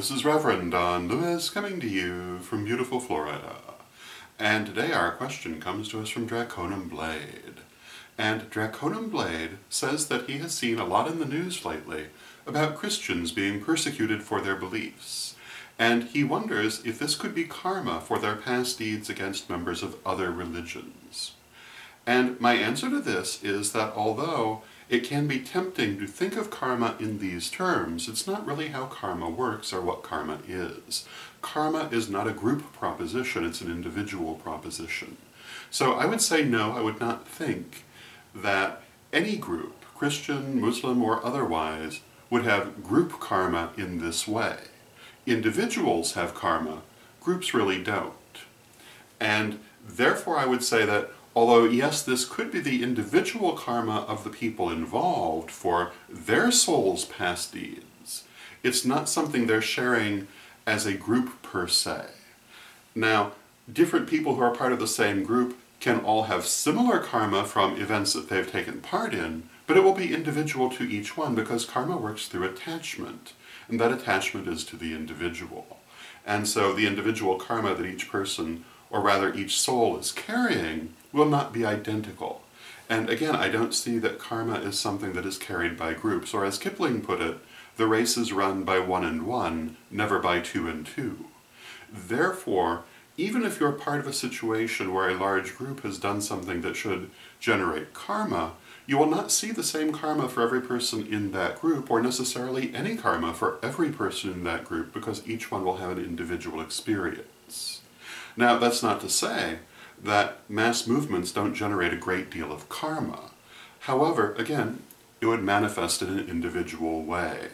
this is Reverend Don Lewis coming to you from beautiful Florida. And today our question comes to us from Draconum Blade. And Draconum Blade says that he has seen a lot in the news lately about Christians being persecuted for their beliefs. And he wonders if this could be karma for their past deeds against members of other religions. And my answer to this is that although it can be tempting to think of karma in these terms, it's not really how karma works or what karma is. Karma is not a group proposition, it's an individual proposition. So I would say no, I would not think that any group, Christian, Muslim, or otherwise, would have group karma in this way. Individuals have karma, groups really don't. And therefore I would say that although, yes, this could be the individual karma of the people involved for their soul's past deeds, it's not something they're sharing as a group per se. Now, different people who are part of the same group can all have similar karma from events that they've taken part in, but it will be individual to each one because karma works through attachment, and that attachment is to the individual. And so the individual karma that each person, or rather each soul, is carrying will not be identical. And again, I don't see that karma is something that is carried by groups, or as Kipling put it, the race is run by one and one, never by two and two. Therefore, even if you're part of a situation where a large group has done something that should generate karma, you will not see the same karma for every person in that group, or necessarily any karma for every person in that group, because each one will have an individual experience. Now, that's not to say that mass movements don't generate a great deal of karma. However, again, it would manifest in an individual way.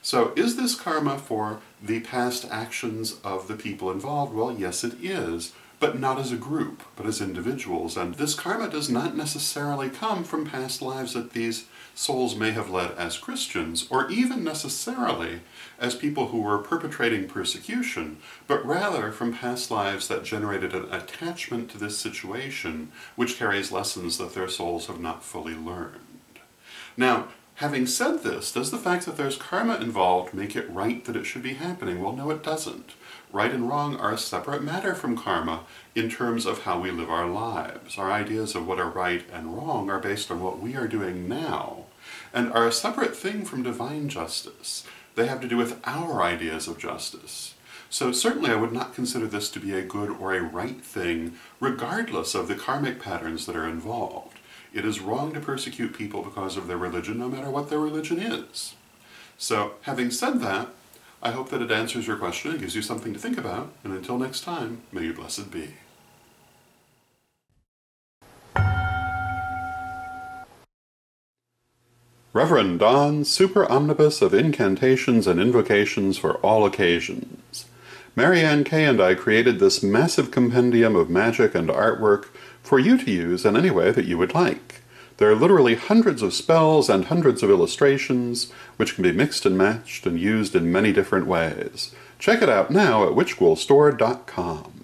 So is this karma for the past actions of the people involved? Well, yes it is, but not as a group, but as individuals. And this karma does not necessarily come from past lives that these souls may have led as Christians, or even necessarily as people who were perpetrating persecution, but rather from past lives that generated an attachment to this situation, which carries lessons that their souls have not fully learned. Now, having said this, does the fact that there's karma involved make it right that it should be happening? Well, no, it doesn't. Right and wrong are a separate matter from karma in terms of how we live our lives. Our ideas of what are right and wrong are based on what we are doing now, and are a separate thing from divine justice. They have to do with our ideas of justice. So certainly I would not consider this to be a good or a right thing, regardless of the karmic patterns that are involved. It is wrong to persecute people because of their religion, no matter what their religion is. So, having said that, I hope that it answers your question and gives you something to think about, and until next time, may you blessed be. Reverend Don, super omnibus of incantations and invocations for all occasions. Marianne Kay and I created this massive compendium of magic and artwork for you to use in any way that you would like. There are literally hundreds of spells and hundreds of illustrations, which can be mixed and matched and used in many different ways. Check it out now at witchghoulstore.com.